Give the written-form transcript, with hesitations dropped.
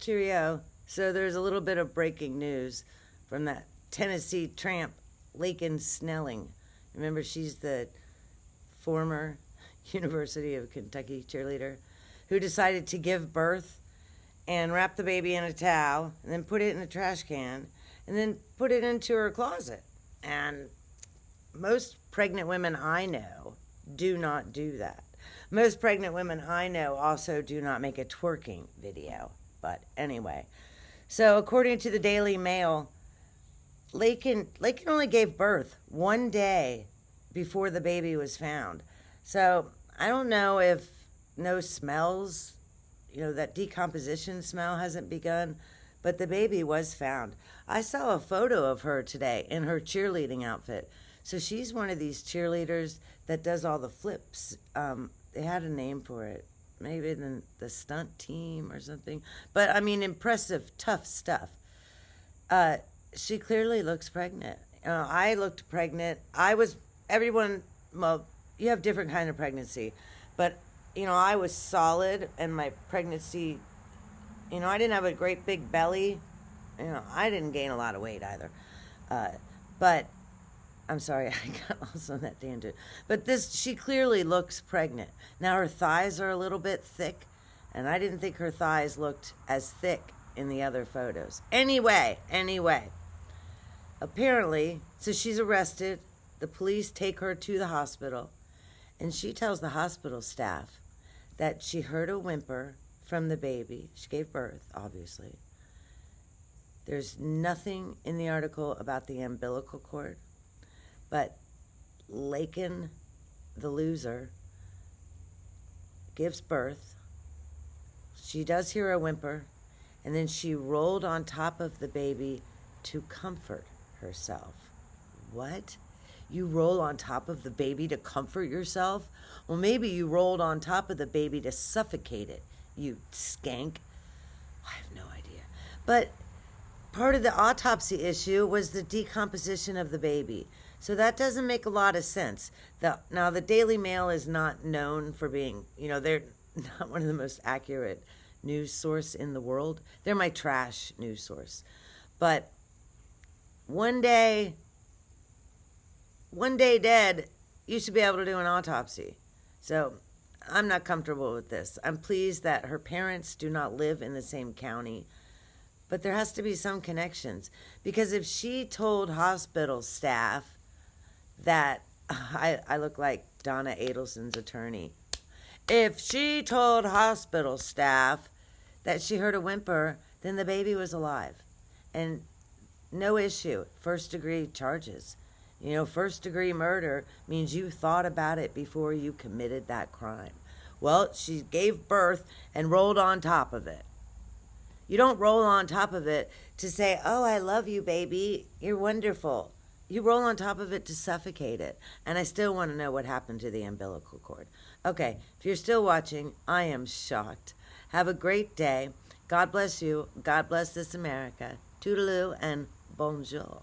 Cheerio. So there's a little bit of breaking news from that Tennessee tramp, Laken Snelling. Remember, she's the former University of Kentucky cheerleader who decided to give birth and wrap the baby in a towel and then put it in a trash can and then put it into her closet. And most pregnant women I know do not do that. Most pregnant women I know also do not make a twerking video. But anyway, so according to the Daily Mail, Laken only gave birth 1 day before the baby was found. So I don't know if no smells, that decomposition smell hasn't begun, but the baby was found. I saw a photo of her today in her cheerleading outfit. So she's one of these cheerleaders that does all the flips. They had a name for it. Maybe the stunt team or something. But, impressive, tough stuff. She clearly looks pregnant. I looked pregnant. You have different kind of pregnancy. But, I was solid, and my pregnancy, I didn't have a great big belly. I didn't gain a lot of weight either. But I'm sorry, I got lost on that tangent. But she clearly looks pregnant. Now her thighs are a little bit thick, and I didn't think her thighs looked as thick in the other photos. Anyway, apparently, so she's arrested. The police take her to the hospital, and she tells the hospital staff that she heard a whimper from the baby. She gave birth, obviously. There's nothing in the article about the umbilical cord. But Laken, the loser, gives birth. She does hear a whimper, and then she rolled on top of the baby to comfort herself. What? You roll on top of the baby to comfort yourself? Well, maybe you rolled on top of the baby to suffocate it, you skank. I have no idea. But part of the autopsy issue was the decomposition of the baby. So that doesn't make a lot of sense. Now, the Daily Mail is not known for being, they're not one of the most accurate news source in the world. They're my trash news source. But one day dead, you should be able to do an autopsy. So I'm not comfortable with this. I'm pleased that her parents do not live in the same county. But there has to be some connections. Because if she told hospital staff that, I look like Donna Adelson's attorney. If she told hospital staff that she heard a whimper, then the baby was alive. And no issue, first-degree charges. First-degree murder means you thought about it before you committed that crime. Well, she gave birth and rolled on top of it. You don't roll on top of it to say, oh, I love you, baby. You're wonderful. You roll on top of it to suffocate it. And I still want to know what happened to the umbilical cord. Okay, if you're still watching, I am shocked. Have a great day. God bless you. God bless this America. Toodaloo and bonjour.